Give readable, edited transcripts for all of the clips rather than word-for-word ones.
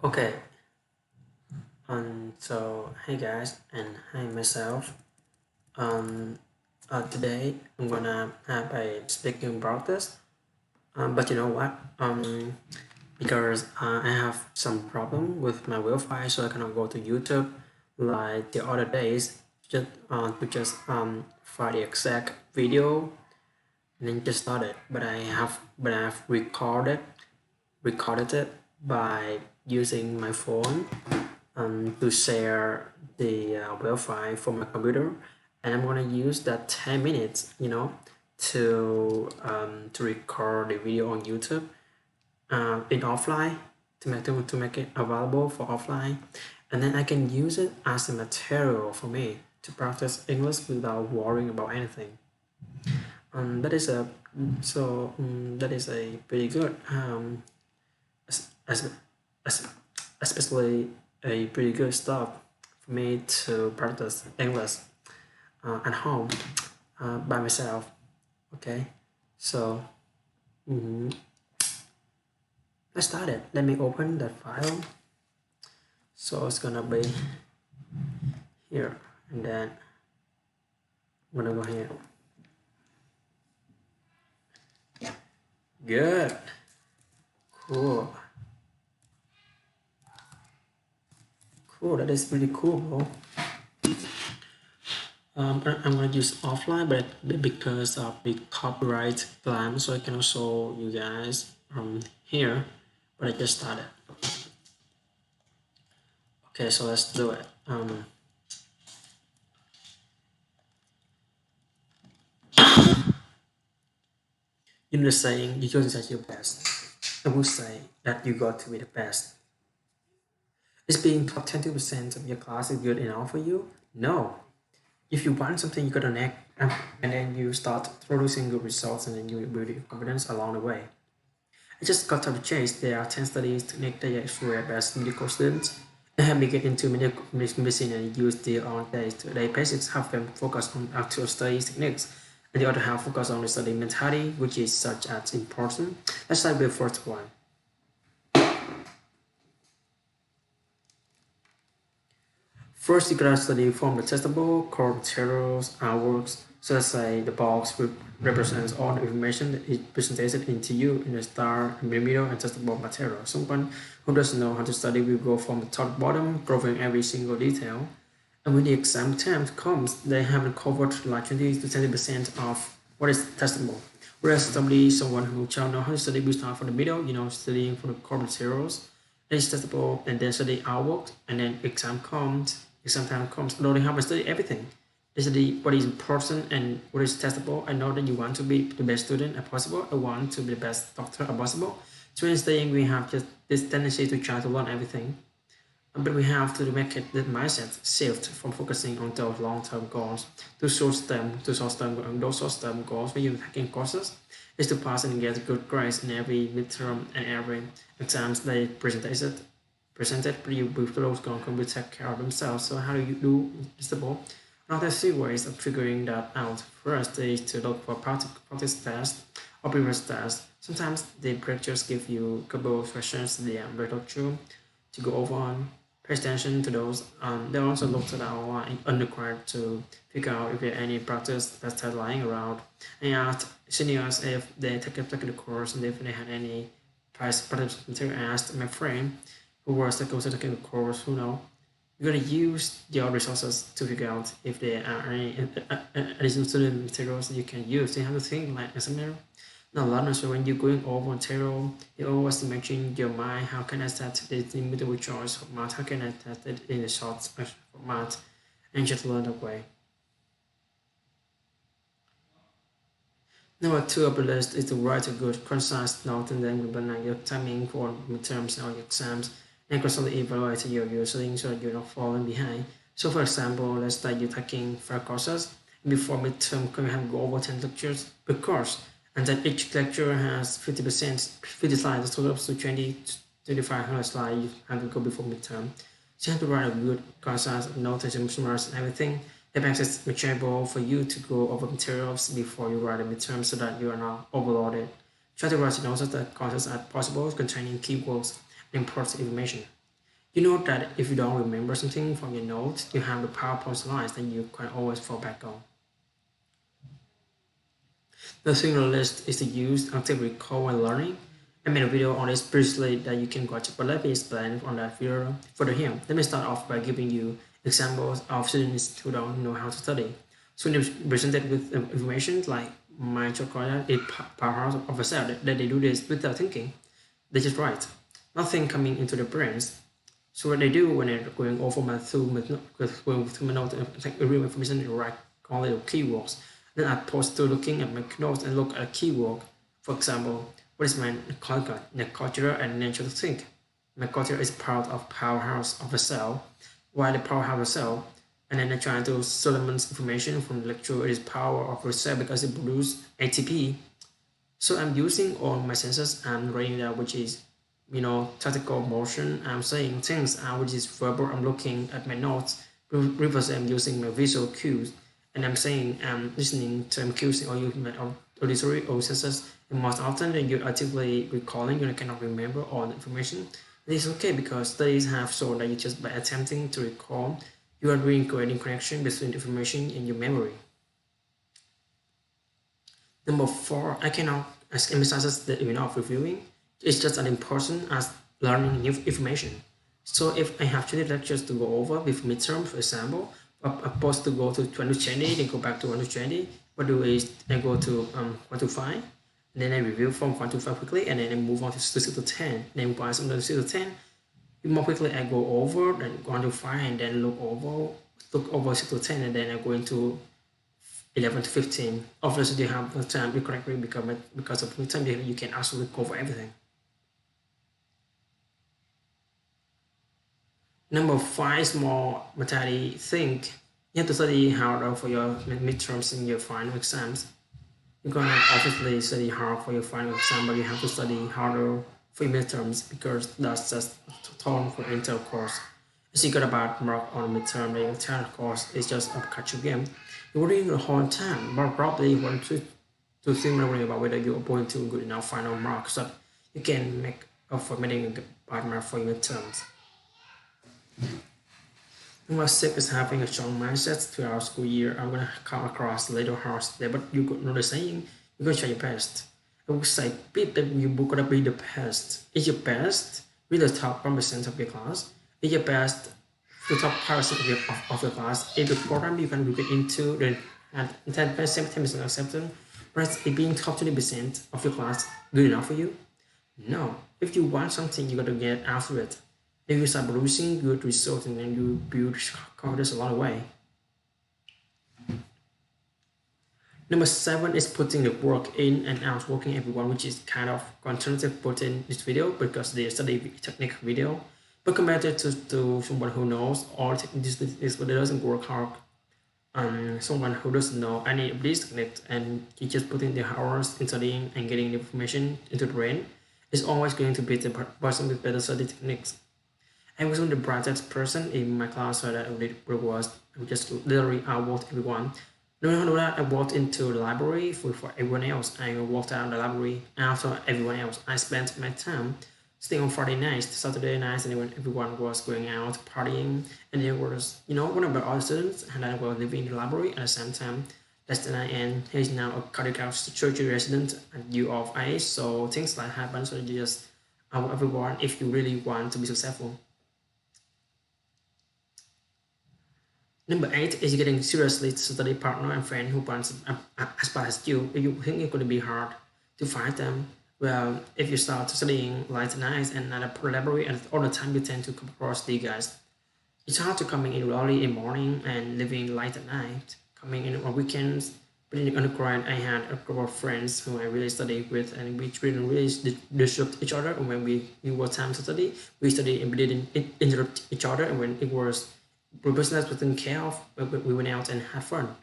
Okay, so hey guys, and hi myself. Um, Today I'm gonna have a speaking practice. But you know what? Because I have some problem with my Wi-Fi, so I cannot go to YouTube like the other days. To just find the exact video and then just start it. But I have recorded it by using my phone to share the Wi-Fi for my computer, and I'm gonna use that 10 minutes, to record the video on YouTube in offline to make it available for offline, and then I can use it as a material for me to practice English without worrying about anything. That is a that is a pretty good as, as especially a pretty good stuff for me to practice English at home by myself. Okay, so let's start it. Let me open that file. So it's gonna be here, and then I'm gonna go here. Good, cool, cool. That is pretty cool, bro. I'm gonna use offline, but because of the copyright plan, so I cannot show you guys from here. But I just started. Okay, so let's do it. You know the saying, you just at your best. I would say that you got to be the best. Is being top 20% of your class is good enough for you? No. If you want something, you gotta neck, and then you start producing good results, and then you build your confidence along the way. I just got to the chase. There are 10 studies to make the actual best medical students. And help me get into medical medicine and use their own day-to-day basics, have them focus on actual study techniques, and the other half focus on the study mentality, which is such as important. Let's start with the first one. First, you gotta study from the testable core materials, artworks. So let's say the box represents all the information that is presented into you in the star, millimeter, and testable material. Someone who doesn't know how to study will go from the top to bottom, covering every single detail. And when the exam time comes, they haven't covered like 20 to 30% of what is testable. Whereas someone who shall know how to study will start from the middle, studying from the core materials, then it's testable, and then study artwork, and then exam time comes. Although they haven't studied everything, they study what is important and what is testable. I know that you want to be the best student as possible. I want to be the best doctor as possible. So in studying, we have just this tendency to try to learn everything, but we have to make it the mindset shift from focusing on those long-term goals to short-term goals when you're taking courses is to pass and get good grades in every midterm and every exams they presented you with those going to take care of themselves. So how do you do visible? Another three ways of figuring that out. First is to look for practice tests or previous tests. Sometimes the lectures give you a couple of questions they are very true to go over on. Pay attention to those. They also looked at our undergrad to figure out if there are any practice that's lying around, and asked seniors if they took the course and if they had any practice material. I asked my friend who was also taking the course, you're gonna use your resources to figure out if there are any additional student materials that you can use. So you have to think like a seminar. Now, learners, when you're going over material, you always imagine your mind, how can I set it in multiple choice format? How can I test it in a short format? And just learn that way. Number two of the list is to write a good, concise note and then plan your timing for midterms or exams and constantly evaluate your using so that you're not falling behind. So, for example, let's say you're taking 5 courses. Before midterm, can you have go over 10 lectures per course? And then each lecture has 50%, 50 slides, so up to 20 to 2500 slides you have to go before midterm. So you have to write a good, concise note and summarize and everything. It makes it manageable for you to go over materials before you write a midterm so that you are not overloaded. Try to write notes as concise as possible containing keywords and important information. You know that if you don't remember something from your notes, you have the PowerPoint slides that you can always fall back on. The signal list is to use active recall when learning. I made a video on this previously that you can watch, but let me explain on that video further here. Let me start off by giving you examples of students who don't know how to study. So they presented with information like mitochondria is powerhouse of a cell, that they do this without thinking. They just write. Nothing coming into their brains. So what they do when they're going over going through my notes, like real information, they write only the keywords. Then I post to looking at my notes and look at a keyword. For example, what is my culture and nature to think? My culture is part of powerhouse of a cell. Why the powerhouse of a cell? And then I try to supplement information from the lecture. It is power of a cell because it produces ATP. So I'm using all my senses and writing that, which is tactical motion. I'm saying things, which is verbal. I'm looking at my notes. Previously, I'm using my visual cues, and I'm saying I'm listening to I'm cues or using my auditory or senses. And most often, when you're actively recalling, you cannot remember all the information. It is okay because studies have shown that you just by attempting to recall, you are doing creating connection between information and your memory. Number four, I cannot emphasize the enough reviewing. It's just as important as learning new information. So if I have 20 lectures to go over with midterm, for example, I'm supposed to go to 2020, then go back to 120. What do is I go to 1 to 5, and then I review from 1 to 5 quickly, and then I move on to 6 to 10. Then once I'm done 6 to 10, more quickly I go over, then 1 to 5, and then look over 6 to 10, and then I go into 11 to 15. Obviously, you have the time to correctly because of the time you can actually cover everything. Number five, small mentality think. You have to study harder for your midterms and your final exams. You're gonna obviously study hard for your final exam, but you have to study harder for your midterms because that's just tone for inter course. As you got about mark on midterm, the entire course is just a catch-up game. You're reading the whole time, but probably you want to think worry about whether you're going to good enough final marks so you can make up for making a bad mark for your midterms. Number six is having a strong mindset throughout our school year. I'm gonna come across a little harsh there, but you could know the saying, you're gonna try your best. I would say, people, you gotta be the best. Is your best really the top 1% of your class? Is your best the top 5% of your class? If the program you can get into the 10% acceptance, but it being top 20% of your class good enough for you? No. If you want something, you gotta get after it. If you start producing good results and then you build confidence along the way. Number seven is putting the work in and outworking everyone, which is kind of alternative put in this video because they study technique video. But compared to someone who knows all techniques is but doesn't work hard. Someone who doesn't know any of these techniques and he just putting the hours in studying and getting the information into the brain is always going to be the person with better study techniques. I wasn't the brightest person in my class, so that I just literally outworked everyone. No, that I walked into the library for everyone else. I walked out of the library after everyone else. I spent my time staying on Friday nights, Saturday nights, and when everyone was going out partying, and there was, one of the other students, and I was living in the library at the same time. Less than I am. He's now a cardiac surgery resident at U of A. So things like happen. So you just everyone if you really want to be successful. Number eight is getting seriously to study partner and friend who wants as bad as you. If you think it's going to be hard to find them, well, if you start studying late nights and not a library and all the time you tend to come across these guys. It's hard to coming in early in the morning and leaving late at night. Coming in on weekends, but in the undergrad, I had a couple of friends who I really studied with, and we didn't really disrupt each other. And when we were time to study, we studied and we didn't interrupt each other. And when it was business was taken care of, we went out and had fun.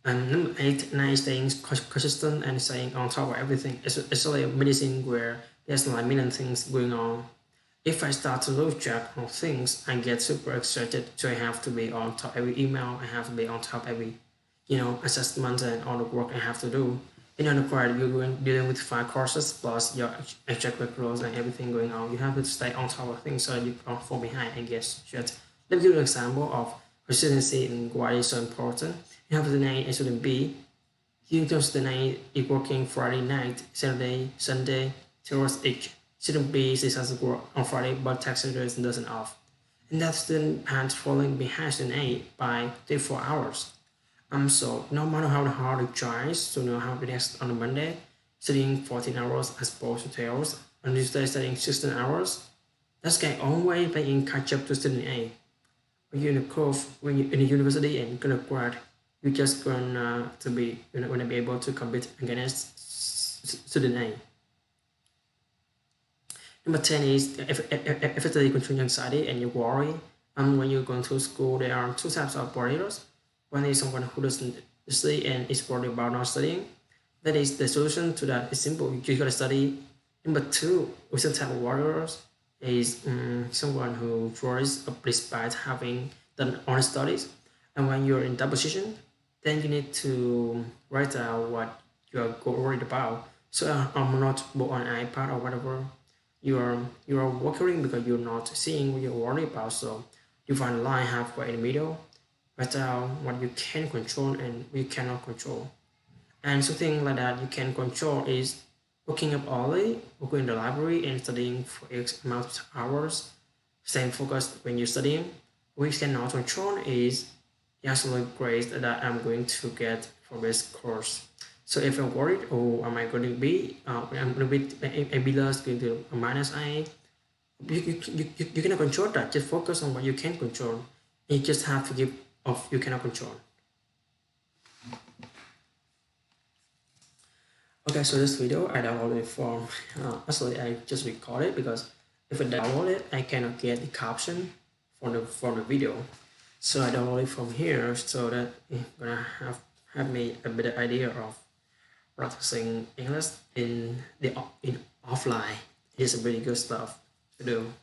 And number eight, nine, staying consistent and staying on top of everything. It's like medicine where there's like million things going on. If I start to lose track of things, I get super excited. So I have to be on top every email. I have to be on top every, assessment and all the work I have to do. In undergrad, you're going dealing with 5 courses plus your extracurriculars and everything going on. You have to stay on top of things so you don't fall behind and get shit. Let me give you an example of consistency and why it's so important. You have student A and student B. You know student A is working Friday night, Saturday, Sunday, 2 hours each. Student B has to work on Friday but takes Saturdays and doesn't off. And that student had falling behind student A by 3 4 hours. So no matter how hard you try to know how to next on a Monday, studying 14 hours as opposed to 2 hours, on Tuesday studying 16 hours, that's guy always playing catch up to student A. When you're in a curve, when you're in a university and gonna grad, you're just gonna to be gonna be able to compete against student A. Number 10 is if it's a control anxiety and you worry, when you're going to school, there are two types of worriers. One is someone who doesn't study and is worried about not studying. That is the solution to that is simple. You just gotta study. Number two, with the type of warriors is someone who worries despite having done honest studies. And when you're in that position, then you need to write out what you are worried about. So I'm not on an iPad or whatever. You are working because you're not seeing what you're worried about. So you find a line halfway in the middle, write out what you can control and what you cannot control. And something like that you can control is waking up early, working in the library and studying for X amount of hours, staying focused when you're studying. What you cannot control is the absolute grades that I'm going to get for this course. So if you're worried, oh, am I going to be, I'm going to be a B plus going to a minus A, you cannot control that. Just focus on what you can control. You just have to give off you cannot control. Okay, so this video I downloaded it from, actually I just recorded because if I download it, I cannot get the caption from the video. So I download it from here so that I'm gonna have me a better idea of practicing English in offline. It's a really good stuff to do.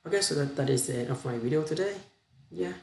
Okay, so that is the end of my video today. Yeah.